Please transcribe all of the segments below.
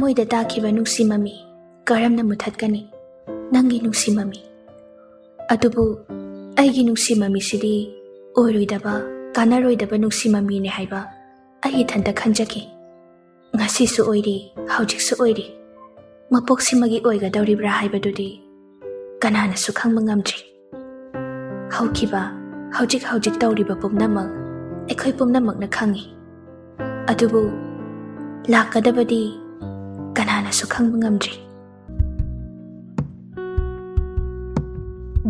Thamoida takiba nungsi mami karamna muthatkani nangi nungsi mami adubu aigi nungsi mami sidi oiroidaba kanaroidaba nungsi mami ne haiba ai thanda khanjaki ngasi su oiri haujik su oiri mapok simagi oiga dauribra haibadudi kanana su khangma ngamdri haukiba haujik dauriba pumnamak ekhoi pumnamak na khangi adubu lakadabadi kanana su khangma ngamdri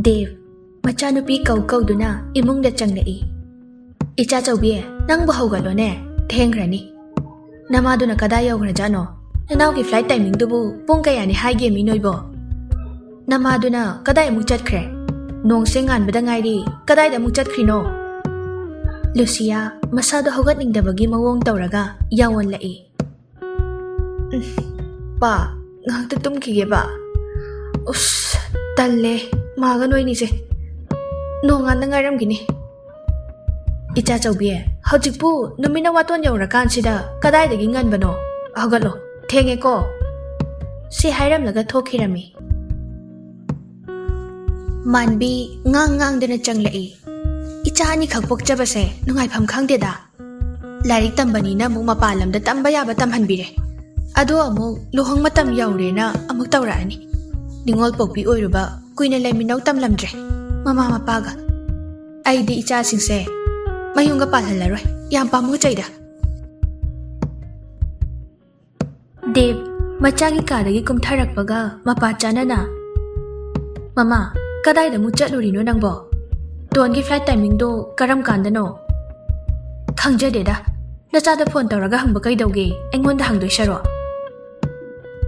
Dev machanupi kauduna imungda changnai icha chaubi nang bahaugalone thengrani namaduna kada yaugrajano nanawgi flight timing dubu pung kayani haige mi noibo namaduna kadai mu chatkre nong sengan bada ngairi kadai da mu chatkrino Lucia masado hogatningdabagi mawong tawraga yawon lai Pa ngakta tumkige ba us talle maga noi ni se nongan na ngaram gini icha chaubi hojikpu numina waton yaura kansida kadai dagi ngan bano hogalo thenge ko si hairam laga thokhirami manbi ngang dena changlai icha ni khakpok chabase nungai pham khangde da larik tambani na mu mapalam da tamba ya ba tamhanbire ado amu lohong matam yaure na amuk tawra ani ningol pokpi oiruba kuina leminau tamlamdre mama mapaga aidi icha singse mayunga palhalaroi yam pamu chaida Dev machagi kadagi kumtharakpaga mapa chanana Mama kadai da mu chatlurino nangbo tongi flight timing do karam kandano khangjade da nacha da phone tawraga hangba kai dauge engonda hangdoi sharo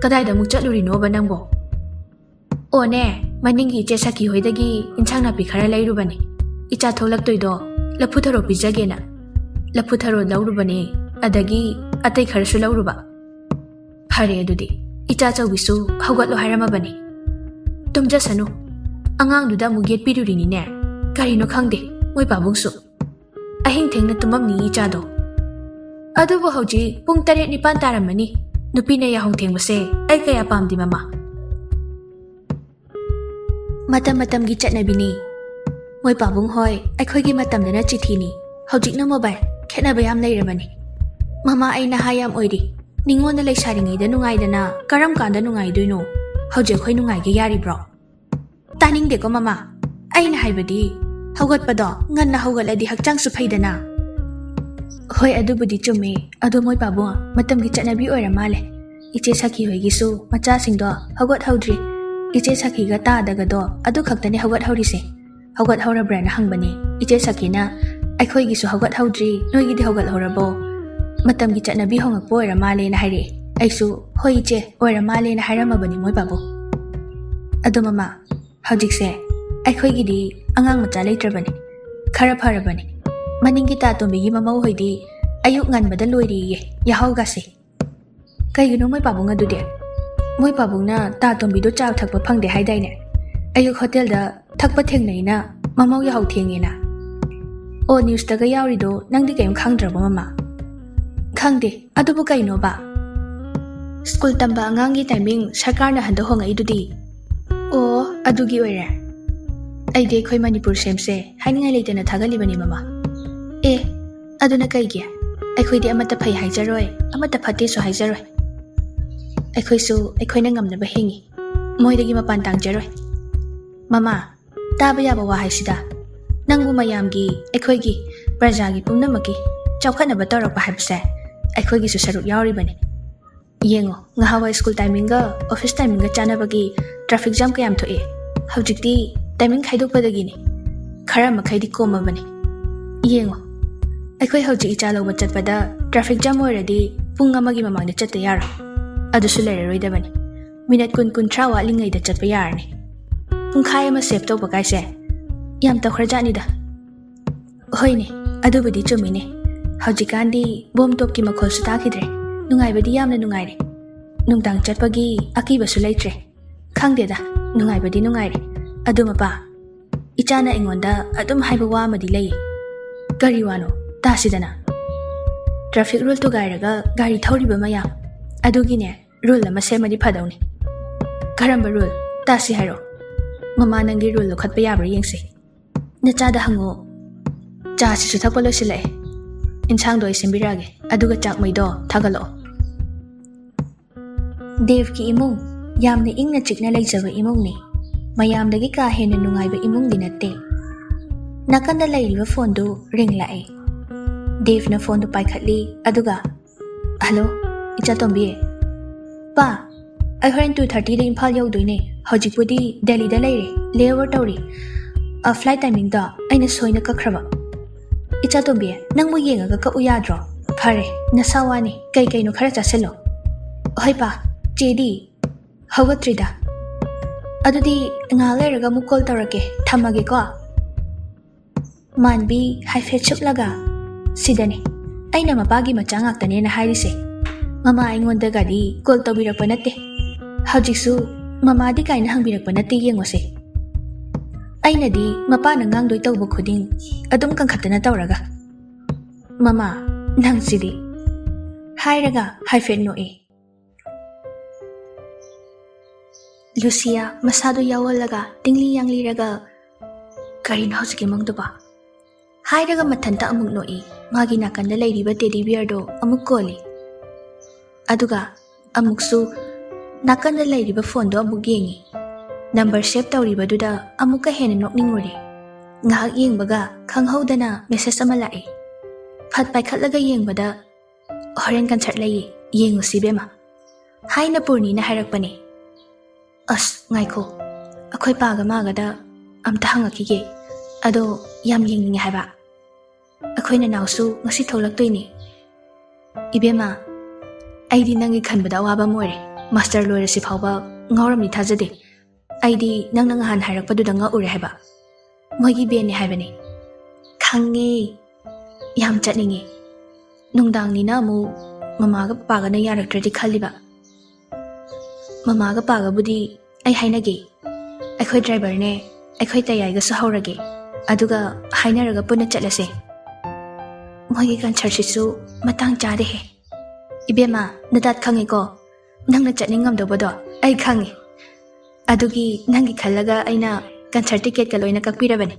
kadai da mu chatlurino ba nangbo One maningi che saki hoidagi inchang na pikhara lairubani icha tholak toido laputharo pijagena laputharo laurubani adagi atai kharsu lauruba phare adudi icha chaubisu haugatlo hairamabani tumja sanu angang duda mu get pirurini ne karino khangde moi babungsu ahing thengna tumamni icha do adubu hauji pung 8 9 taramani nupina ya hong thengmase ai kaya pamdi mama Matam gi chatnabini moi pabung hoi aikhoi gi matam dana chithini hojik na mobile khena bayam leirabani mama aina hayam oiri ningon na leisari ngai da nungai dana karam kanda nungai doino hoje khoi nungai ge yari bro taning de ko mama aina haibadi hogat pado ngan na hogat adi hakchang su phaidana hoi adubudi chume ado moi pabung matam gi chatnabi oira male iche saki hoi gi su macha singdo hogat haudri Iche saki ga ta daga do adu khaktani hogat haurise hogat haura brand hangbani iche saki na aikhoi gi su hogat haudri noi gi de hogat haurabo matam gi chatnabi hongak poira male na haire aisu hoi iche oira male na hairamabani moi babu adu mama hojikse aikhoi gi di angang macha leitrabani khara pharabani maningi ta tombi gi mamau hoidi ayuk ngan bada loiri ye yahauga se kaigino moi babu ngadu de Moi pabungna ta tombido chaw thakpa phangde haidai ne ayuk hotel da thakpa thengnai na mamau ya hau thengi na O news daga yauri do nangdi kaim khangdraba mama khangde adubu kaino ba School tamba angangi timing sarkar na hando hongai dudi O adugi oire aide khoi Manipur semse hainingai leitana thagali bani mama aduna kaigi aikhoi di amata phai haijaroi amata phate so haijaroi Aikhoisu aikhoina ngamnaba hingi moidagi mapan tangjaroi Mama taba yaba wa haisida nangbu mayamgi aikhoigi prajagi pumnamaki chawkhanaba tawrakpa haibse aikhoigi su saruk yauribani yengo ngahawa school timing ga office timing ga chanabagi traffic jam kayam thoe haujikti timing khaidokpadagi ni khara makhaidi komabani yengo aikhoi hauji ichalo bachatpada traffic jam oiradi pung amagi mamangda chatte yara adusu leroidabani minute kun trawa lingai da chatpa yarni pungkhai ama save tawba kaise yam tawkhrajani da hoine adubudi chumine hojikandi bom top ki makhol su takhidre nungai badi yamna nungai re nungtang chatpagi akiba su leitre khangde da nungai badi nungai re aduma pa ichana ingonda adum haiba wa madi lei gari wano tasidana traffic rule to gairaga gari thoriba maya adugine rule ama semadi phadawni. Karamba rule? Tasi hairo. Mama nangi rule lo khatpa yabra yengsi. Nachada hango. Cha sisu thakpa losilai. Insang do isimbirage. Aduga chak maido thagalo. Dave ki imung yamna ingna chikna leijaba imung ni. Mayamdagi ka hena nungaiba imung di natte. Nakanda lairiba phone do ring lae. Dave na phone do paikhatli aduga. Hello, icha tombi. Pa, I heard 2:30 da Imphal yaudoine. Hojikpudi Delhi da leire. Layover tawri. A flight timing da aina soina kakhraba. Icha tombi, nang mo yengaga ka uyadro. Phare, nasawani kai no khara chaselo. Hoi pa, chedi. Hawgatrida. Adudi nga leiraga mu call tawrake. Thamage ko. Manbi haifet chuplaga. Sidani. Aina mapagi machangak na hairise. Mama aingonda gadi call tawbirakpa natte. Hawjiksu mama di kaina hangbirakpa natte yengose. Aina di mapa na ngangdoi tawba khuding adum kangkhatana tawraga. Mama nang sidi. Hairaga haifet noe. Lucia masado yawalaga tingli yangli raga karin hawjiki mangduba. Hairaga mathanta amuk noe. Magi nakanda lairiba teddy bear do amuk koli. Aduga amuksu nakanda lairiba phone do amuk yengi. Number save tawriba duda amuka hena nokningore. Ngahak yengbaga khanghaudana message ama lae. Phat paikhatlaga yengbada horen concert lai yengusi bema. Haina Purni na hairakpani. As ngaiko. Akhoi paga magada amta hangakige. Ado yam yengningi haiba. Akoina nausu ngasi tholaktoini. Ibema aidi nangi khanbada waba moire. Master lawyer si phawba ngauramni thajade. Aidi nang han hairakpaduda nga ure haiba. Moigi beni haibani. Khange yam chatningi. Nungdangni na mu mamaga papaga na yaraktradi khaliba. Mamaga paga budi ai hainage. Akhoi driver ne akhoi tayaiga sa haurage. Aduga hainaraga puna chatlase. Moigi concert sisu matang chade he. Ibema nadat khangi ko. Nangna chatning ngamdobado ai khangi. Adugi nangi khallaga aina concert ticket ka loina kakpirabani.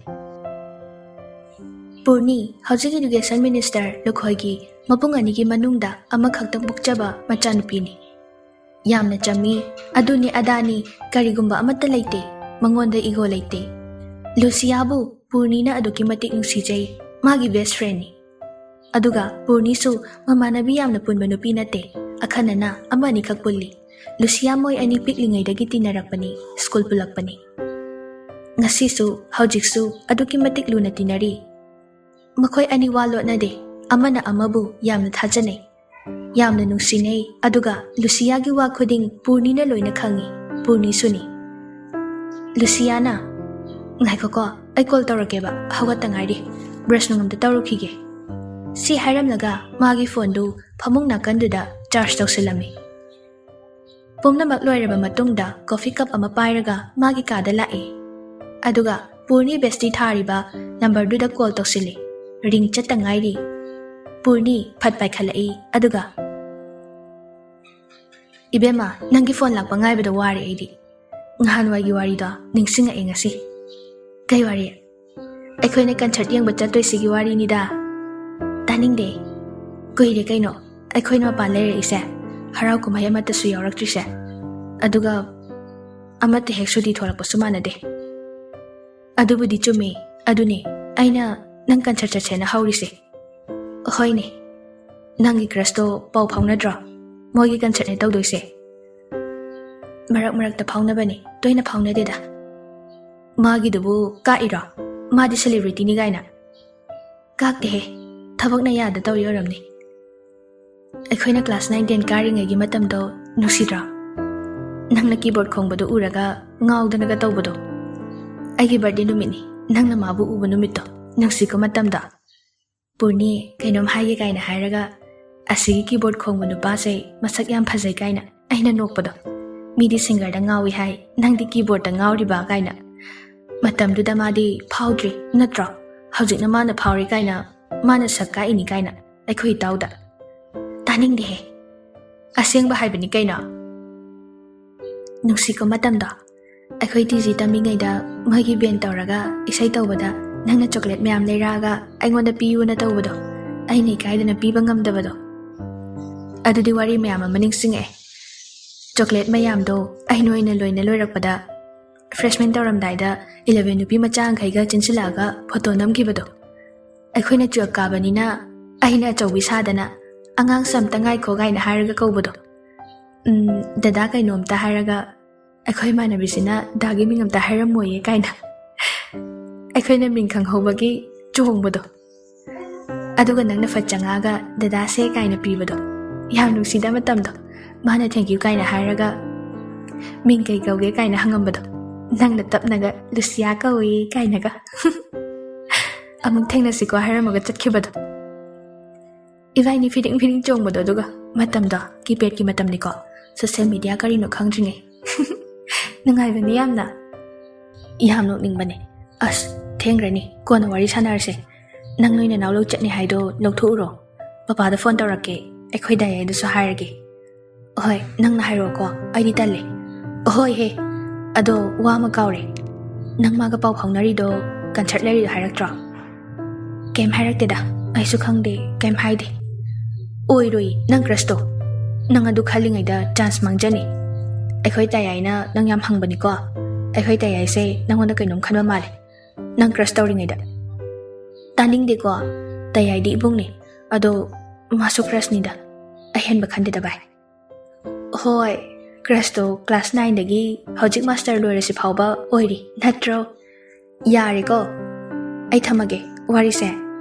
Purni Housing Education Minister Lokhoigi mapung anigi manungda amakhaktang bukchaba machanupini. Yamna chami aduni adani karigumba amatta leite mangonda igo leite. Luciabu Purni na aduki matik nungsijay magi best friend ni. Aduga Purni su mamanabi yamna punba nupi nate akhanana amani kakpulli. Lucia moy ani piklingay dagi tinarakpani school pulakpani. Ngasisu hawjiksu aduki matik luna tinari. Makoy ani walo na de amana amabu yamna thajanay. Yamna nungsinay aduga Lucia gi wa khuding Purni na loina khangi. Purni suni. Luciana ngaiko ko ay call tawrake ba hawatangari brush nungam da tawrukige. Si hairam laga magi phone do phamung nakanduda charge tawsilami. Pumna magloiraba matungda coffee cup ama pairaga magi kada lae. Aduga Purni bestie thariba number duda call tawsili. Ring chatangairi. Purni phat paikhalai aduga. Ibema nangi phone lakpa ngaibada wari aidi. Ngahanwagi wari da ningsinga e ngasi. Kay wari. Aikoina concert yengba chatoi sigi wari ni da. Taningde. Kuire kaino aikoina mapan leire ise. Harau kumay amata su yauraktrise. Aduga amata heksudi tholakpa sumanade. Adubudi chumi aduni aina nang concert chatsena haurise. Hoine. Nangi crush to pau phaunadra. Moigi concert ne tawdoise. Marak ta phaunabani toina phaunadeda. Magi dubu ka ira. Madi celebrity ni gaina. Kakte he. Thabak na yada tawri oramni. Aikoina class 9 10 karingay gi matamdo nusidra. Nangna keyboard khongbado uraga ngawdanaga tawbado. Aigi birthday numini nangna mabu uba numito nangsiko matamda. Purni kainom haige kaina hairaga asigi keyboard khongba nupa se masak yam phajai kaina aina nokpado. Midi singer da ngawi hai nangdi keyboard da ngawriba kaina. Matamduda madi phawdri natra. Hawjikna mana phawri kaina mana sakka ini kaina aikhoi tawda. Taning de aseng ba haibani kaina ꯅꯨꯡꯁꯤꯀꯣ ꯃꯇꯝꯗꯣ ꯑꯩꯈꯣꯏ ꯇꯤꯖꯤ ꯇꯝꯃꯤꯉꯩꯗ ꯃꯣꯏꯒꯤ ꯕꯦꯟ ꯇꯧꯔꯒ ꯏꯁꯩ ꯇꯧꯕꯗ ꯅꯪꯅ chocolate ꯃꯌꯥꯝ ꯂꯩꯔꯛꯑꯒ ꯑꯩꯉꯣꯟꯗ ꯄꯤꯌꯨꯅ ꯇꯧꯕꯗꯣ ꯑꯩꯅ ꯏꯀꯥꯏꯗꯅ ꯄꯤꯕ ꯉꯝꯗꯕꯗꯣ ꯑꯗꯨꯗꯤ ꯋꯥꯔꯤ ꯃꯌꯥꯝ ꯑꯃ ꯅꯤꯡꯁꯤꯡꯉꯛꯑꯦ ꯆꯣꯀ꯭ꯂꯦꯠ ꯃꯌꯥꯝꯗꯣ ꯑꯩꯅ ꯑꯣꯏꯅ ꯂꯣꯏꯅ ꯂꯣꯏꯔꯛꯄꯗ ꯐ꯭ꯔꯦꯁꯃꯦꯟ ꯇꯧꯔꯝꯗꯥꯏꯗ 11 ꯅꯨꯄꯤ ꯃꯆꯥꯈꯩꯒ ꯆꯤꯟꯁꯤꯜꯂꯛꯑꯒ ꯐꯣꯇꯣ ꯅꯝꯈꯤꯕꯗꯣ ꯑꯩꯈꯣꯏꯅ 12 ꯀꯥꯕꯅꯤꯅ ꯑꯩꯅ ꯑꯆꯧꯕꯤ ꯁꯥꯗꯅ ꯑꯉꯥꯡ ꯁꯝꯇ ꯉꯥꯏꯈꯣ ꯀꯥꯏꯅ ꯍꯥꯏꯔꯒ ꯀꯧꯕꯗꯣ ꯗꯗꯥ ꯀꯩꯅꯣꯝꯇ ꯍꯥꯏꯔꯒ ꯑꯩꯈꯣꯏ ꯏꯃꯥꯟꯅꯕꯤꯁꯤꯅ ꯗꯥꯒꯤ ꯃꯤꯡ ꯑꯝꯇ ꯍꯥꯏꯔꯝꯃꯣꯏꯌꯦ ꯀꯥꯏꯅ ꯑꯩꯈꯣꯏꯅ ꯃꯤꯡ ꯈꯪꯍꯧꯕꯒꯤ ꯆꯣꯡꯕꯗꯣ ꯑꯗꯨꯒ ꯅꯪꯅ ꯐꯠ ꯆꯪꯉꯛꯑꯒ ꯗꯗꯥꯁꯦ ꯀꯥꯏꯅ ꯄꯤꯕꯗꯣ ꯌꯥꯝ ꯅꯨꯡꯁꯤꯗ ꯃꯇꯝꯗꯣ ꯃꯥꯅ ꯊꯦꯡꯀ꯭ꯌꯨ ꯀꯥꯏꯅ ꯍꯥꯏꯔꯒ ꯃꯤꯡ ꯀꯩ ꯀꯧꯒꯦ ꯀꯥꯏꯅ ꯍꯪꯉꯝꯕꯗꯣ ꯅꯪꯅ ꯇꯞꯅꯒ ꯂꯨꯁꯤꯌꯥ ꯀꯧꯏ ꯀꯥꯏꯅꯒ ꯑꯃꯨꯛ ꯊꯦꯡꯅꯁꯤꯀꯣ ꯍꯥꯏꯔꯝꯃꯒ ꯆꯠꯈꯤꯕꯗꯣ ꯏꯕꯥꯏꯅꯤ ꯐꯤꯗꯤꯡ ꯐꯤꯗꯤꯡ ꯆꯣꯡꯕꯗꯣ ꯑꯗꯨꯒ ꯃꯇꯝꯗꯣ ꯀꯤꯄꯦꯗꯀꯤ ꯃꯇꯝꯅꯤꯀꯣ ꯁꯣꯁꯤꯌꯦꯜ ꯃꯤꯗꯤꯌꯥ ꯀꯔꯤꯅꯣ ꯈꯪꯗ꯭ꯔꯤꯉꯩ ꯅꯨꯡꯉꯥꯏꯕꯅꯤ ꯌꯥꯝ ꯅꯣꯛꯅꯤꯡꯕꯅꯦ ꯑꯁ ꯊꯦꯡꯈ꯭ꯔꯅꯤ ꯀꯣꯟꯅ ꯋꯥꯔꯤ ꯁꯥꯟꯅꯔꯁꯦ ꯅꯪ ꯅꯣꯏ ꯅꯅꯥꯎ ꯂꯧ ꯆꯠꯅꯤ ꯍꯥꯏꯗꯣ ꯂꯧꯊꯣꯛꯎꯔꯣ ꯄꯄꯥꯗ ꯐꯣꯟ ꯇꯧꯔꯛꯀꯦ ꯑꯩꯈꯣꯏ ꯗꯥꯏꯌꯥꯏꯗꯁꯨ ꯍꯥꯏꯔꯒꯦ ꯍꯣꯏ ꯅꯪꯅ ꯍꯥꯏꯔꯛꯑꯣꯀꯣ ꯑꯩꯗꯤ ꯇꯜꯂꯦ ꯍꯣꯏ ꯍꯦ ꯑꯗꯣ ꯋꯥ ꯑꯃ ꯀꯥꯎꯔꯦ ꯅꯪ ꯃꯥꯒ ꯄꯥꯎ ꯐꯥꯎꯅꯔꯤꯗꯣ ꯀꯟꯁꯔꯠ ꯂꯩꯔꯤꯗꯣ ꯍꯥꯏꯔꯛꯇ꯭ꯔꯣ ꯀꯩꯝ ꯍꯥꯏꯔꯛꯇꯦꯗ ꯑꯩꯁꯨ ꯈꯪꯗꯦ ꯀꯩꯝ ꯍꯥꯏꯗꯦ ꯑꯣꯏꯔꯣꯏ ꯅꯪ ꯀ꯭ꯔꯁꯇꯣ ꯅꯪ ꯑꯗꯨ ꯈꯜꯂꯤꯉꯩꯗ ꯆꯥꯟꯁ ꯃꯥꯡꯖꯅꯤ ꯑꯩꯈꯣꯏ ꯇꯌꯥꯏꯅ ꯅꯪ ꯌꯥꯝ ꯍꯪꯕꯅꯤꯀꯣ ꯑꯩꯈꯣꯏ ꯇꯌꯥꯏꯁꯦ ꯅꯪꯉꯣꯟꯗ ꯀꯩꯅꯣꯝ ꯈꯟꯕ ꯃꯥꯜꯂꯦ ꯅꯪ ꯀ꯭ꯔꯁ ꯇꯧꯔꯤꯉꯩꯗ ꯇꯥꯅꯤꯡꯗꯦꯀꯣ ꯇꯌꯥꯏꯗꯤ ꯏꯕꯨꯡꯅꯤ ꯑꯗꯣ ꯃꯥꯁꯨ ꯀ꯭ꯔꯁꯅꯤꯗ ꯑꯍꯦꯟꯕ ꯈꯟꯗꯦꯗ ꯚꯥꯏ ꯍꯣꯏ ꯀ꯭ꯔꯁꯇꯣ ꯀ꯭ꯂꯥꯁ 9ꯗꯒꯤ ꯍꯧꯖꯤꯛ ꯃꯥꯁꯇꯔ ꯂꯣꯏꯔꯁꯤ ꯐꯥꯎꯕ ꯑꯣꯏꯔꯤ ꯅꯠꯇ꯭ꯔꯣ ꯌꯥꯔꯦꯀꯣ ꯑꯩ ꯊꯝꯃꯒꯦ ꯋꯥꯔꯤꯁꯦ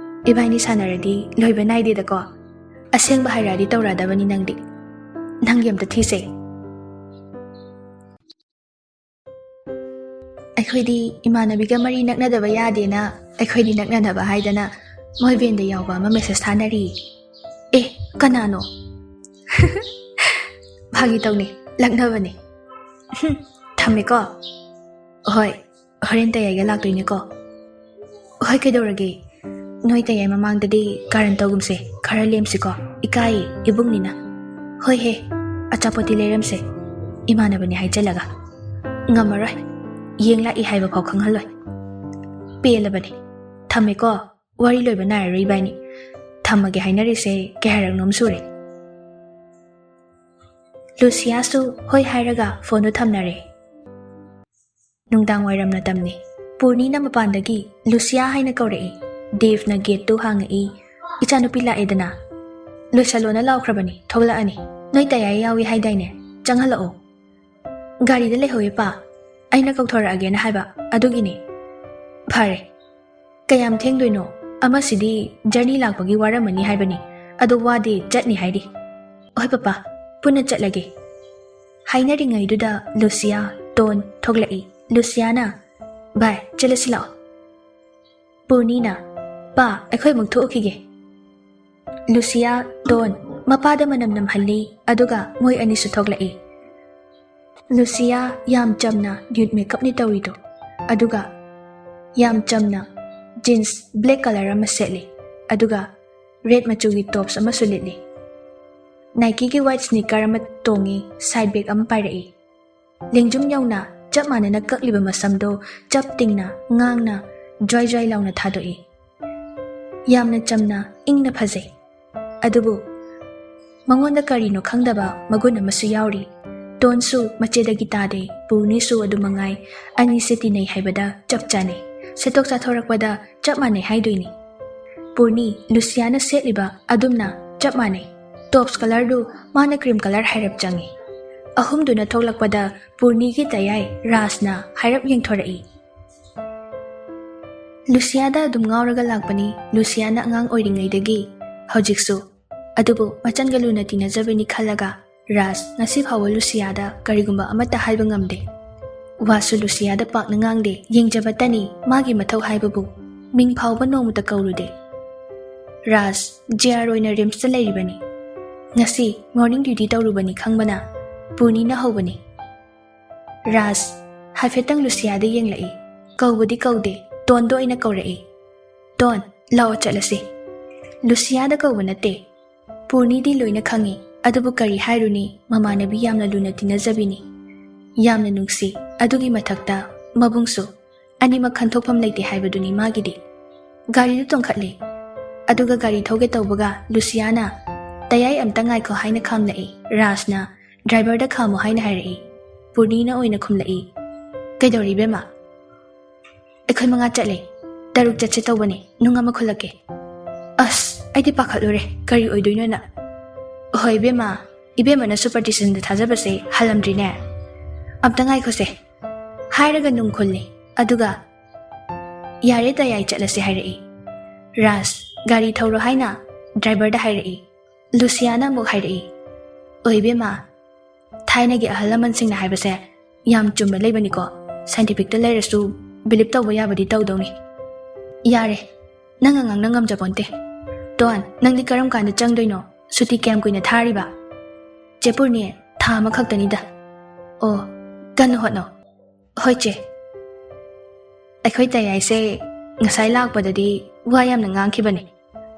ꯏꯕꯥꯏꯅꯤ ꯁꯥꯟꯅꯔꯗꯤ ꯂꯣꯏꯕ ꯅꯥꯏꯗꯦꯗꯀꯣ ꯑꯁꯦꯡꯕ ꯍꯥꯏꯔꯛꯑꯗꯤ ꯇꯧꯔꯛꯑꯗꯕꯅꯤ ꯅꯪꯗꯤ ꯅꯪꯒꯤ ꯑꯝꯇ ꯊꯤꯁꯦ ꯑꯩꯈꯣꯏꯗꯤ ꯏꯃꯥꯟꯅꯕꯤꯒ ꯃꯔꯤ ꯅꯛꯅꯗꯕ ꯌꯥꯗꯦꯅ ꯑꯩꯈꯣꯏꯗꯤ ꯅꯛꯅꯅꯕ ꯍꯥꯏꯗꯅ ꯃꯣꯏ ꯕꯦꯟꯗ ꯌꯥꯎꯕ ꯑꯃ ꯃꯦꯁꯦꯁ ꯊꯥꯅꯔꯤ ꯑꯦ ꯀꯅꯥꯅꯣ ꯐꯥꯒꯤ ꯇꯧꯅꯤ ꯂꯛꯅꯕꯅꯤ ꯊꯝꯃꯦꯀꯣ ꯍꯣꯏ ꯍꯣꯔꯦꯟ ꯇꯌꯥꯏꯒ ꯂꯥꯛꯇꯣꯏꯅꯦꯀꯣ ꯍꯣꯏ ꯀꯩꯗꯧꯔꯒꯦ ꯅꯣꯏ ꯇꯌꯥꯏ ꯃꯃꯥꯡꯗꯗꯤ ꯀꯥꯔꯟ ꯇꯧꯒꯨꯝꯁꯦ ꯈꯔ ꯂꯦꯝꯁꯤꯀꯣ ꯏꯀꯥꯏꯌꯦ ꯏꯕꯨꯡꯅꯤꯅ ꯍꯣꯏ ꯍꯦ ꯑꯆꯥꯄꯣꯠꯇꯤ ꯂꯩꯔꯝꯁꯦ ꯏꯃꯥꯟꯅꯕꯅꯤ ꯍꯥꯏꯖꯜꯂꯒ ꯉꯝꯃꯔꯣꯏ ꯌꯦꯡ ꯂꯥꯛꯏ ꯍꯥꯏꯕ ꯐꯥꯎ ꯈꯪꯍꯜꯂꯣꯏ ꯄꯦꯜꯂꯕꯅꯤ ꯊꯝꯃꯦꯀꯣ ꯋꯥꯔꯤ ꯂꯣꯏꯕ ꯅꯥꯏꯔꯔꯣꯏ ꯏꯕꯥꯏꯅꯤ ꯊꯝꯃꯒꯦ ꯍꯥꯏꯅꯔꯤꯁꯦ ꯀꯩ ꯍꯥꯏꯔꯛꯅꯣꯝ ꯁꯨꯔꯦ ꯂꯨꯁꯤꯌꯥꯁꯨ ꯍꯣꯏ ꯍꯥꯏꯔꯒ ꯐꯣꯟꯗꯣ ꯊꯝꯅꯔꯦ ꯅꯨꯡꯗꯥꯡ ꯋꯥꯏꯔꯝ ꯃꯇꯝꯅꯤ ꯄꯨꯔꯅꯤꯅ ꯃꯄꯥꯟꯗꯒꯤ ꯂꯨꯁꯤꯌꯥ ꯍꯥꯏꯅ ꯀꯧꯔꯛꯏ ꯗꯦꯚꯅ ꯒꯦꯠꯇꯨ ꯍꯥꯡꯉꯛꯏ ꯏꯆꯥꯅꯨꯄꯤ ꯂꯥꯛꯑꯦꯗꯅ ꯂꯣꯏꯁꯜꯂꯣꯅ ꯂꯥꯎꯈ꯭ꯔꯕꯅꯤ ꯊꯣꯛꯂꯛꯑꯅꯤ ꯅꯣꯏ ꯇꯌꯥꯏ ꯌꯥꯎꯏ ꯍꯥꯏꯗꯥꯏꯅꯦ ꯆꯪꯍꯜꯂꯛꯑꯣ ꯒꯥꯔꯤꯗ ꯂꯩꯍꯧꯏ ꯄꯥ ꯑꯩꯅ ꯀꯧꯊꯣꯔꯛꯑꯒꯦꯅ ꯍꯥꯏꯕ ꯑꯗꯨꯒꯤꯅꯤ ꯐꯔꯦ ꯀꯌꯥꯝ ꯊꯦꯡꯗꯣꯏꯅꯣ ꯑꯃꯁꯤꯗꯤ ꯖꯔꯅꯤ ꯂꯥꯛꯄꯒꯤ ꯋꯥꯔꯝꯃꯅꯤ ꯍꯥꯏꯕꯅꯤ ꯑꯗꯣ ꯋꯥꯗꯤ ꯆꯠꯅꯤ ꯍꯥꯏꯔꯤ ꯍꯣꯏ ꯄꯄꯥ ꯄꯨꯟꯅ ꯆꯠꯂꯒꯦ ꯍꯥꯏꯅꯔꯤꯉꯩꯗꯨꯗ ꯂꯨꯁꯤꯌꯥ ꯇꯣꯟ ꯊꯣꯛꯂꯛꯏ ꯂꯨꯁꯤꯌꯥꯅ ꯚꯥꯏ ꯆꯠꯂꯁꯤ ꯂꯥꯛꯑꯣ ꯄꯨꯔꯅꯤꯅ ꯄꯥ ꯑꯩꯈꯣꯏ ꯑꯃꯨꯛ ꯊꯣꯛꯈꯤꯒꯦ ꯂꯨꯁꯤꯌꯥ ꯇꯣꯟ ꯃꯄꯥꯗ ꯃꯅꯝ ꯅꯝꯍꯜꯂꯤ ꯑꯗꯨꯒ ꯃꯣꯏ ꯑꯅꯤꯁꯨ ꯊꯣꯛꯂꯛꯏ ꯂꯨꯁꯤꯌꯥ ꯌꯥꯝ ꯆꯝꯅ ꯅ꯭ꯌꯨꯠ ꯃꯦꯀꯞꯅꯤ ꯇꯧꯔꯤꯗꯣ ꯑꯗꯨꯒ ꯌꯥꯝ ꯆꯝꯅ ꯖꯤꯟꯁ ꯕ꯭ꯂꯦꯛ ꯀꯂꯔ ꯑꯃ ꯁꯦꯠꯂꯤ ꯑꯗꯨꯒ ꯔꯦꯗ ꯃꯆꯨꯒꯤ ꯇꯣꯞꯁ ꯑꯃꯁꯨ ꯂꯤꯠꯂꯤ ꯅꯥꯏꯀꯤꯒꯤ ꯋꯥꯏꯠ ꯁ꯭ꯅꯤꯀꯔ ꯑꯃ ꯇꯣꯡꯉꯤ ꯁꯥꯏꯠ ꯕꯦꯛ ꯑꯃ ꯄꯥꯏꯔꯛꯏ ꯂꯦꯡꯖꯨꯝ ꯌꯧꯅ ꯆꯞ ꯃꯥꯟꯅꯅ ꯀꯛꯂꯤꯕ ꯃꯁꯝꯗꯣ ꯆꯞ ꯇꯤꯡꯅ ꯉꯥꯡꯅ ꯖ꯭ꯋꯥꯏ ꯖ꯭ꯋꯥꯏ ꯂꯥꯎꯅ ꯊꯥꯗꯣꯛꯏ ꯌꯥꯝꯅ ꯆꯝꯅ ꯏꯪꯅ ꯐꯖꯩ ꯑꯗꯨꯕꯨ ꯃꯉꯣꯟꯗ ꯀꯔꯤꯅꯣ ꯈꯪꯗꯕ ꯃꯒꯨꯟ ꯑꯃꯁꯨ ꯌꯥꯎꯔꯤ ꯇꯣꯟꯁꯨ ꯃꯆꯦꯗꯒꯤ ꯇꯥꯗꯦ ꯄꯨꯔꯅꯤꯁꯨ ꯑꯗꯨꯃꯉꯥꯏ ꯑꯅꯤꯁꯦ ꯇꯤꯟꯅꯩ ꯍꯥꯏꯕꯗ ꯆꯞ ꯆꯥꯅꯩ ꯁꯦꯠꯇꯣꯛ ꯆꯥꯊꯣꯔꯛꯄꯗ ꯆꯞ ꯃꯥꯟꯅꯩ ꯍꯥꯏꯗꯣꯏꯅꯤ ꯄꯨꯔꯅꯤ ꯂꯨꯁꯤꯌꯥꯅ ꯁꯦꯠꯂꯤꯕ ꯑꯗꯨꯝꯅ ꯆꯞ ꯃꯥꯟꯅꯩ ꯇꯣꯞꯁ ꯀꯂꯔꯗꯨ ꯃꯥꯅ ꯀ꯭रीम ꯀꯂꯔ ꯍꯥꯏꯔꯞ ꯆꯪꯉꯤ ꯑꯍꯨꯝꯗꯨꯅ ꯊꯣꯛꯂꯛꯄꯗ ꯄꯨꯔꯅꯤꯒꯤ ꯇꯌꯥꯏ ꯔꯥꯖꯅ ꯍꯥꯏꯔꯞ ꯌꯦꯡꯊꯣꯔꯛꯏ ꯂꯨꯁꯤꯌꯥꯗ ꯑꯗꯨꯝ ꯉꯥꯎꯔꯒ ꯂꯥꯛꯄꯅꯤ ꯂꯨꯁꯤꯌꯥꯅ ꯑꯉꯥꯡ ꯑꯣꯏꯔꯤꯉꯩꯗꯒꯤ ꯍꯧꯖꯤꯛꯁꯨ ꯑꯗꯨꯕꯨ ꯃꯆꯟꯒ ꯂꯨꯅ ꯇꯤꯟꯅꯖꯕꯅꯤ ꯈꯜꯂꯒ ꯔꯥꯖ ꯉꯁꯤ ꯐꯥꯎꯕ ꯂꯨꯁꯤꯌꯥꯗ ꯀꯔꯤꯒꯨꯝꯕ ꯑꯃꯠꯇ ꯍꯥꯏꯕ ꯉꯝꯗꯦ ꯋꯥꯁꯨ ꯂꯨꯁꯤꯌꯥꯗ ꯄꯥꯛꯅ ꯉꯥꯡꯗꯦ ꯌꯦꯡꯖꯕꯇꯅꯤ ꯃꯥꯒꯤ ꯃꯊꯧ ꯍꯥꯏꯕꯕꯨ ꯃꯤꯡ ꯐꯥꯎꯕ ꯅꯣꯡꯃꯇ ꯀꯧꯔꯨꯗꯦ ꯔꯥꯖ JR ꯑꯣꯏꯅ ꯔꯤꯝꯁꯇ ꯂꯩꯔꯤꯕꯅꯤ ꯉꯁꯤ ꯃꯣꯔꯅꯤꯡ ꯗ꯭ꯌꯨꯇꯤ ꯇꯧꯔꯨꯕꯅꯤ ꯈꯪꯕꯅ ꯄꯨꯔꯅꯤꯅ ꯍꯧꯕꯅꯤ ꯔꯥꯖ ꯍꯥꯏꯐꯦꯠꯇꯪ ꯂꯨꯁꯤꯌꯥꯗ ꯌꯦꯡꯂꯛꯏ ꯀꯧꯕꯗꯤ ꯀꯧꯗꯦ ꯇꯣꯟꯗꯣ ꯑꯣꯏꯅ ꯀꯧꯔꯛꯏ ꯇꯣꯟ ꯂꯥꯛꯑꯣ ꯆꯠꯂꯁꯤ ꯂꯨꯁꯤꯌꯥꯗ ꯀꯧꯕ ꯅꯠꯇꯦ ꯄꯨꯔꯅꯤꯗꯤ ꯂꯣꯏꯅ ꯈꯪꯏ ꯑꯗꯨꯕꯨ ꯀꯔꯤ ꯍꯥꯏꯔꯨꯅꯤ ꯃꯃꯥꯟꯅꯕꯤ ꯌꯥꯝꯅ ꯂꯨꯅ ꯇꯤꯟꯅꯖꯕꯤꯅꯤ ꯌꯥꯝꯅ ꯅꯨꯡꯁꯤ ꯑꯗꯨꯒꯤ ꯃꯊꯛꯇ ꯃꯕꯨꯡꯁꯨ ꯑꯅꯤꯃꯛ ꯈꯟꯊꯣꯛꯐꯝ ꯂꯩꯇꯦ ꯍꯥꯏꯕꯗꯨꯅꯤ ꯃꯥꯒꯤꯗꯤ ꯒꯥꯔꯤꯗꯨ ꯇꯣꯡꯈꯠꯂꯤ ꯑꯗꯨꯒ ꯒꯥꯔꯤ ꯊꯧꯒꯦ ꯇꯧꯕꯒ ꯂꯨꯁꯤꯌꯥꯅ ꯇꯌꯥꯏ ꯑꯝꯇ ꯉꯥꯏꯈꯣ ꯍꯥꯏꯅ ꯈꯥꯝꯂꯛꯏ ꯔꯥꯖꯅ ꯗ꯭ꯔꯥꯏꯚꯔꯗ ꯈꯥꯝꯃꯣ ꯍꯥꯏꯅ ꯍꯥꯏꯔꯛꯏ ꯄꯨꯔꯅꯤꯅ ꯑꯣꯏꯅ ꯈꯨꯝꯂꯛꯏ ꯀꯩꯗꯧꯔꯤ ꯏꯕꯦꯝꯃ ꯑꯩꯈꯣꯏ 5 ꯆꯠꯂꯦ 6 ꯆꯠꯁꯦ ꯇꯧꯕꯅꯤ ꯅꯨꯡ ꯑꯃ ꯈꯨꯜꯂꯛꯀꯦ ꯑꯁ ꯑꯩꯗꯤ ꯄꯥꯈꯠꯂꯨꯔꯦ ꯀꯔꯤ ꯑꯣꯏꯗꯣꯏꯅꯣꯅ ꯍꯣꯏ ꯏꯕꯦꯝꯃꯅ ꯁꯨꯄꯔꯁꯇꯤꯁꯟꯗ ꯊꯥꯖꯕꯁꯦ ꯍꯜꯂꯝꯗ꯭ꯔꯤꯅꯦ ꯑꯝꯇ ꯉꯥꯏꯈꯣꯁꯦ ꯍꯥꯏꯔꯒ ꯅꯨꯡ ꯈꯨꯜꯂꯤ ꯑꯗꯨꯒ ꯌꯥꯔꯦ ꯇꯌꯥꯏ ꯆꯠꯂꯁꯦ ꯍꯥꯏꯔꯛꯏ ꯔꯥꯖ ꯒꯥꯔꯤ ꯊꯧꯔꯣ ꯍꯥꯏꯅ ꯗ꯭ꯔꯥꯏꯚꯔꯗ ꯍꯥꯏꯔꯛꯏ ꯂꯨꯁꯤꯌꯥꯅ ꯑꯃꯨꯛ ꯍꯥꯏꯔꯛꯏ ꯑꯣ ꯏꯕꯦꯝꯃ ꯊꯥꯏꯅꯒꯤ ꯑꯍꯜ ꯂꯃꯟꯁꯤꯡꯅ ꯍꯥꯏꯕꯁꯦ ꯌꯥꯝ ꯆꯨꯝꯕ ꯂꯩꯕꯅꯤꯀꯣ ꯁꯥꯏꯟꯇꯤꯐꯤꯛꯇ ꯂꯩꯔꯁꯨ ꯕꯤꯂꯤꯞ ꯇꯧꯕ ꯌꯥꯕꯗꯤ ꯇꯧꯗꯧꯅꯤ ꯌꯥꯔꯦ ꯅꯪ ꯉꯥꯡꯅ ꯉꯝꯖꯄꯣꯟꯇꯦ ꯇꯣꯟ ꯅꯪꯗꯤ ꯀꯔꯝ ꯀꯥꯟꯗ ꯆꯪꯗꯣꯏꯅꯣ ꯁꯨꯇꯤ ꯀꯌꯥꯝ ꯀꯨꯏꯅ ꯊꯥꯔꯤꯕ ꯆꯦ ꯄꯨꯔꯅꯤ ꯊꯥ ꯑꯃꯈꯛꯇꯅꯤꯗ ꯑꯣ ꯀꯟꯅ ꯍꯣꯠꯅꯧ ꯍꯣꯏ ꯆꯦ ꯑꯩꯈꯣꯏ ꯇꯌꯥꯏꯁꯦ ꯉꯁꯥꯏ ꯂꯥꯛꯄꯗꯗꯤ ꯋꯥ ꯌꯥꯝꯅ ꯉꯥꯡꯈꯤꯕꯅꯤ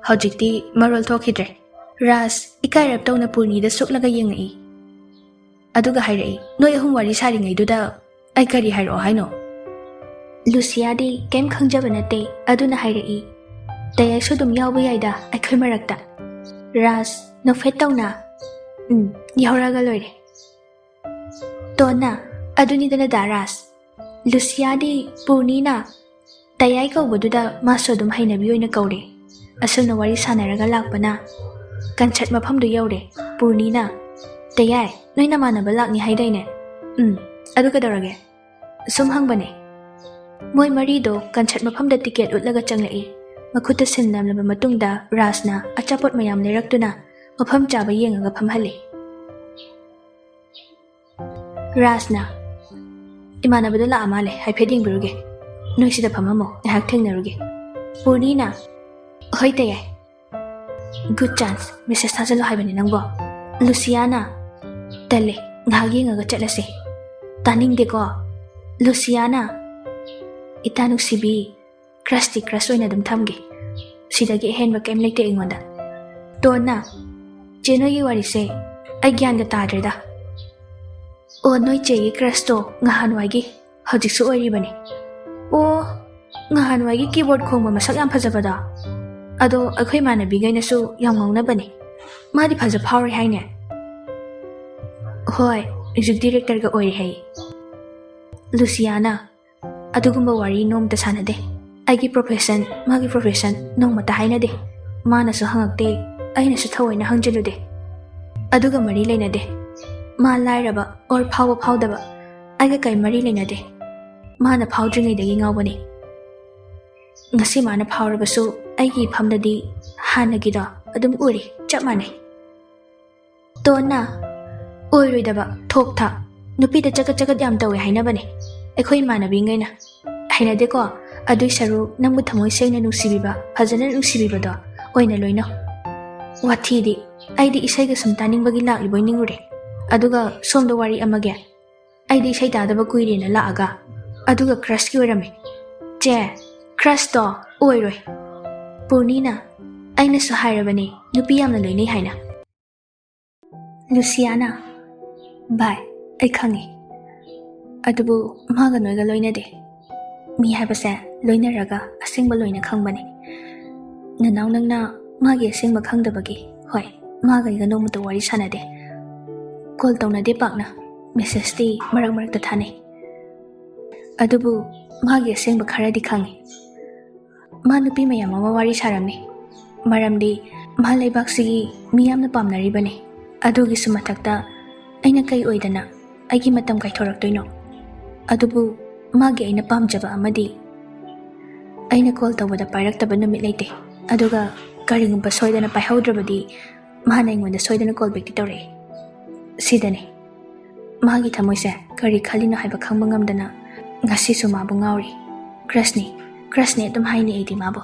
ꯍꯧꯖꯤꯛꯇꯤ ꯃꯔꯣꯜ ꯊꯣꯛꯈꯤꯗ꯭ꯔꯦ ꯔꯥꯖ ꯏꯀꯥꯏꯔꯞ ꯇꯧꯅ ꯄꯨꯔꯅꯤꯗ ꯁꯨꯛꯂꯒ ꯌꯦꯡꯉꯛꯏ ꯑꯗꯨꯒ ꯍꯥꯏꯔꯛꯏ ꯅꯣꯏ 3 ꯋꯥꯔꯤ ꯁꯥꯔꯤꯉꯩꯗꯨꯗ ꯑꯩ ꯀꯔꯤ ꯍꯥꯏꯔꯛꯑꯣ ꯍꯥꯏꯅꯣ ꯂꯨꯁꯤꯌꯥꯗꯤ ꯀꯩꯝ ꯈꯪꯖꯕ ꯅꯠꯇꯦ ꯑꯗꯨꯅ ꯍꯥꯏꯔꯛꯏ ꯇꯌꯥꯏꯁꯨ ꯑꯗꯨꯝ ꯌꯥꯎꯕ ꯌꯥꯏꯗ ꯑꯩꯈꯣꯏ ꯃꯔꯛꯇ ꯔꯥꯖ ꯅꯣꯛꯐꯦꯠ ꯇꯧꯅ ꯌꯥꯎꯔꯒ ꯂꯣꯏꯔꯦ ꯇꯣꯟꯅ ꯑꯗꯨꯅꯤꯗꯅ ꯗꯥ ꯔꯥꯖ ꯂꯨꯁꯤꯌꯥꯗꯤ ꯄꯨꯔꯅꯤꯅ ꯇꯌꯥꯏ ꯀꯧꯕꯗꯨꯗ ꯃꯥꯁꯨ ꯑꯗꯨꯝ ꯍꯩꯅꯕꯤ ꯑꯣꯏꯅ ꯀꯧꯔꯦ ꯑꯁꯨꯝꯅ ꯋꯥꯔꯤ ꯁꯥꯟꯅꯔꯒ ꯂꯥꯛꯄꯅ ꯀꯟꯁꯔꯠ ꯃꯐꯝꯗꯨ ꯌꯧꯔꯦ ꯄꯨꯔꯅꯤꯅ ꯇꯌꯥꯏ ꯅꯣꯏ ꯅꯃꯥꯟꯅꯕ ꯂꯥꯛꯅꯤ ꯍꯥꯏꯗꯥꯏꯅꯦ ꯑꯗꯨ ꯀꯩꯗꯧꯔꯒꯦ ꯁꯨꯝ ꯍꯪꯕꯅꯦ ꯃꯣꯏ ꯃꯔꯤꯗꯣ ꯀꯟꯁꯔꯠ ꯃꯐꯝꯗ ꯇꯤꯀꯦꯠ ꯎꯠꯂꯒ ꯆꯪꯂꯛꯏ ꯃꯈꯨꯠꯇ ꯁꯤꯟ ꯅꯝꯂꯕ ꯃꯇꯨꯡꯗ ꯔꯥꯖꯅ ꯑꯆꯥꯄꯣꯠ ꯃꯌꯥꯝ ꯂꯩꯔꯛꯇꯨꯅ ꯃꯐꯝ ꯆꯥꯕ ꯌꯦꯡꯉꯒ ꯐꯝꯍꯜꯂꯤ ꯔꯥꯖꯅ ꯏꯃꯥꯟꯅꯕꯗꯣ ꯂꯥꯛꯑ ꯃꯥꯜꯂꯦ ꯍꯥꯏꯐꯦꯠ ꯌꯦꯡꯕꯤरुगे ꯅꯣꯏ ꯁꯤꯗ ꯐꯝꯃꯝꯃꯣ ꯉꯥꯏꯍꯥꯛ ꯊꯦꯡꯅꯔꯨꯒꯦ ꯄꯨꯔꯅꯤꯅ ꯍꯣꯏ ꯇꯌꯥꯏ ꯒꯨꯗ ꯆꯥꯟꯁ ꯃꯦꯁꯦꯖ ꯊꯥꯖꯜꯂꯣ ꯍꯥꯏꯕꯅꯤ ꯅꯪꯕꯣ ꯂꯨꯁꯤꯌꯥꯅ ꯇꯜꯂꯦ ꯉꯥꯏꯍꯥꯛ ꯌꯦꯡꯉꯒ ꯆꯠꯂꯁꯤ ꯇꯥꯅꯤꯡꯗꯦꯀꯣ ꯂꯨꯁꯤꯌꯥꯅ ꯏꯇꯥ ꯅꯨꯡꯁꯤꯕꯤ ꯀ꯭ꯔꯁꯇꯤ ꯀ꯭ꯔꯁ ꯑꯣꯏꯅ ꯑꯗꯨꯝ ꯊꯝꯒꯦ ꯁꯤꯗꯒꯤ ꯑꯍꯦꯟꯕ ꯀꯩꯝ ꯂꯩꯇꯦ ꯑꯩꯉꯣꯟꯗ ꯇꯣꯟꯅ ꯆꯦ ꯅꯣꯏꯒꯤ ꯋꯥꯔꯤꯁꯦ ꯑꯩ ꯒ꯭ꯌꯥꯟꯒ ꯇꯥꯗ꯭ꯔꯦꯗ ꯑꯣ ꯅꯣꯏ ꯆꯦꯒꯤ ꯀ꯭ꯔꯁꯇꯣ ꯉꯍꯥꯟꯋꯥꯏꯒꯤ ꯍꯧꯖꯤꯛꯁꯨ ꯑꯣꯏꯔꯤꯕꯅꯤ ꯑꯣ ꯉꯍꯥꯟꯋꯥꯏꯒꯤ ꯀꯤꯕꯣꯔꯗ ꯈꯣꯡꯕ ꯃꯁꯛ ꯌꯥꯝ ꯐꯖꯕꯗꯣ ꯑꯗꯣ ꯑꯩꯈꯣꯏ ꯏꯃꯥꯟꯅꯕꯤꯈꯩꯅꯁꯨ ꯌꯥꯝ ꯉꯥꯎꯅꯕꯅꯤ ꯃꯥꯗꯤ ꯐꯖ ꯐꯥꯎꯔꯦ ꯍꯥꯏꯅꯦ ꯍꯣꯏ ꯃ꯭ꯌꯨꯖꯤꯛ ꯗꯤꯔꯦꯛꯇꯔꯒ ꯑꯣꯏꯔꯦ ꯍꯥꯏ ꯂꯨꯁꯤꯌꯥꯅ ꯑꯗꯨꯒꯨꯝꯕ ꯋꯥꯔꯤ ꯅꯣꯡꯃꯇ ꯁꯥꯟꯅꯗꯦ ꯑꯩꯒꯤ ꯄ꯭ꯔꯣꯐꯦꯁꯟ ꯃꯥꯒꯤ ꯄ꯭ꯔꯣꯐꯦꯁꯟ ꯅꯣꯡꯃꯇ ꯍꯥꯏꯅꯗꯦ ꯃꯥꯅꯁꯨ ꯍꯪꯉꯛꯇꯦ ꯑꯩꯅꯁꯨ ꯊꯑꯣꯏꯅ ꯍꯪꯖꯤꯜꯂꯨꯗꯦ ꯑꯗꯨꯒ ꯃꯔꯤ ꯂꯩꯅꯗꯦ ꯃꯥ ꯂꯥꯏꯔꯕ ꯑꯣꯔ ꯐꯥꯎꯕ ꯐꯥꯎꯗꯕ ꯑꯩꯒ ꯀꯩ ꯃꯔꯤ ꯂꯩꯅꯗꯦ ꯃꯥꯅ ꯐꯥꯎꯗ꯭ꯔꯤꯉꯩꯗꯒꯤ ꯉꯥꯎꯕꯅꯤ ꯉꯁꯤ ꯃꯥꯅ ꯐꯥꯎꯔꯕꯁꯨ ꯑꯩꯒꯤ ꯏꯐꯝꯗꯗꯤ ꯍꯥꯟꯅꯒꯤꯗꯣ ꯑꯗꯨꯝ ꯎꯔꯤ ꯆꯞ ꯃꯥꯟꯅꯩ ꯇꯣꯟꯅ ꯑꯣꯏꯔꯣꯏꯗꯕ ꯊꯣꯛ ꯊꯥꯛ ꯅꯨꯄꯤꯗ ꯆꯒꯠ ꯌꯥꯝ ꯇꯧꯋꯦ ꯍꯥꯏꯅꯕꯅꯦ ꯑꯩꯈꯣꯏ ꯏꯃꯥꯟꯅꯕꯤꯉꯩꯅ ꯍꯩꯅꯗꯦꯀꯣ ꯑꯗꯨꯏ ꯁꯔꯨꯛ ꯅꯪꯕꯨ ꯊꯃꯣꯏ ꯁꯦꯡꯅ ꯅꯨꯡꯁꯤꯕꯤꯕ ꯐꯖꯅ ꯅꯨꯡꯁꯤꯕꯤꯕꯗꯣ ꯑꯣꯏꯅ ꯂꯣꯏꯅꯧ ꯋꯥꯊꯤꯗꯤ ꯑꯩꯗꯤ ꯏꯁꯩꯒ ꯁꯨꯝ ꯇꯥꯅꯤꯡꯕꯒꯤ ꯂꯥꯛꯂꯤꯕꯣꯏ ꯅꯤꯡꯉꯨꯔꯦ ꯑꯗꯨꯒ ꯁꯣꯝꯗ ꯋꯥꯔꯤ ꯑꯃꯒꯤ ꯑꯩꯗꯤ ꯏꯁꯩ ꯇꯥꯗꯕ ꯀꯨꯏꯔꯦꯅ ꯂꯥꯛꯑꯒ ꯑꯗꯨꯒ ꯀ꯭ꯔꯁꯀꯤ ꯑꯣꯏꯔꯝꯃꯦ ꯆꯦ ꯀ꯭ꯔꯁꯇꯣ ꯑꯣꯏꯔꯣꯏ ꯄꯨꯔꯅꯤꯅ ꯑꯩꯅꯁꯨ ꯍꯥꯏꯔꯕꯅꯤ ꯅꯨꯄꯤ ꯌꯥꯝꯅ ꯂꯣꯏꯅꯩ ꯍꯥꯏꯅ ꯂꯨꯁꯤꯌꯥꯅ ꯚꯥꯏ ꯑꯩ ꯈꯪꯉꯤ ꯑꯗꯨꯕꯨ ꯃꯥꯒ ꯅꯣꯏꯒ ꯂꯣꯏꯅꯗꯦ ꯃꯤ ꯍꯥꯏꯕꯁꯦ ꯂꯣꯏꯅꯔꯒ ꯑꯁꯦꯡꯕ ꯂꯣꯏꯅ ꯈꯪꯕꯅꯤ ꯅꯅꯥꯎ ꯅꯪꯅ ꯃꯥꯒꯤ ꯑꯁꯦꯡꯕ ꯈꯪꯗꯕꯒꯤ ꯍꯣꯏ ꯃꯥꯒ ꯑꯩꯒ ꯅꯣꯡꯃꯇ ꯋꯥꯔꯤ ꯁꯥꯟꯅꯗꯦ ꯀꯣꯜ ꯇꯧꯅꯗꯦ ꯄꯥꯛꯅ ꯃꯦꯁꯦꯖꯇꯤ ꯃꯔꯛ ꯃꯔꯛꯇ ꯊꯥꯅꯩ ꯑꯗꯨꯕꯨ ꯃꯥꯒꯤ ꯑꯁꯦꯡꯕ ꯈꯔꯗꯤ ꯈꯪꯉꯤ ꯃꯥ ꯅꯨꯄꯤ ꯃꯌꯥꯝ ꯑꯃ ꯋꯥꯔꯤ ꯁꯥꯔꯝꯃꯤ ꯃꯔꯝꯗꯤ ꯃꯥ ꯂꯩꯕꯥꯛꯁꯤꯒꯤ ꯃꯤ ꯌꯥꯝꯅ ꯄꯥꯝꯅꯔꯤꯕꯅꯤ ꯑꯗꯨꯒꯤꯁꯨ ꯃꯊꯛꯇ ꯑꯩꯅ ꯀꯩ ꯑꯣꯏꯗꯅ ꯑꯩꯒꯤ ꯃꯇꯝ ꯀꯥꯏꯊꯣꯔꯛꯇꯣꯏꯅꯣ ꯑꯗꯨꯕꯨ ꯃꯥꯒꯤ ꯑꯩꯅ ꯄꯥꯝꯖꯕ ꯑꯃꯗꯤ ꯑꯩꯅ ꯀꯣꯜ ꯇꯧꯕꯗ ꯄꯥꯏꯔꯛꯇꯕ ꯅꯨꯃꯤꯠ ꯂꯩꯇꯦ ꯑꯗꯨꯒ ꯀꯔꯤꯒꯨꯝꯕ ꯁꯣꯏꯗꯅ ꯄꯥꯏꯍꯧꯗ꯭ꯔꯕꯗꯤ ꯃꯥꯅ ꯑꯩꯉꯣꯟꯗ ꯁꯣꯏꯗꯅ ꯀꯣꯜ ꯕꯦꯛꯇꯤ ꯇꯧꯔꯛꯏ ꯁꯤꯗꯅꯤ ꯃꯥꯒꯤ ꯊꯃꯣꯏꯁꯦ ꯀꯔꯤ ꯈꯜꯂꯤꯅꯣ ꯍꯥꯏꯕ ꯈꯪꯕ ꯉꯝꯗꯅ ꯉꯁꯤꯁꯨ ꯃꯥꯕꯨ ꯉꯥꯎꯔꯤ ꯀ꯭ꯔꯁꯅꯤ ꯑꯗꯨꯝ ꯍꯥꯏꯅꯤ ꯑꯩꯗꯤ ꯃꯥꯕꯨ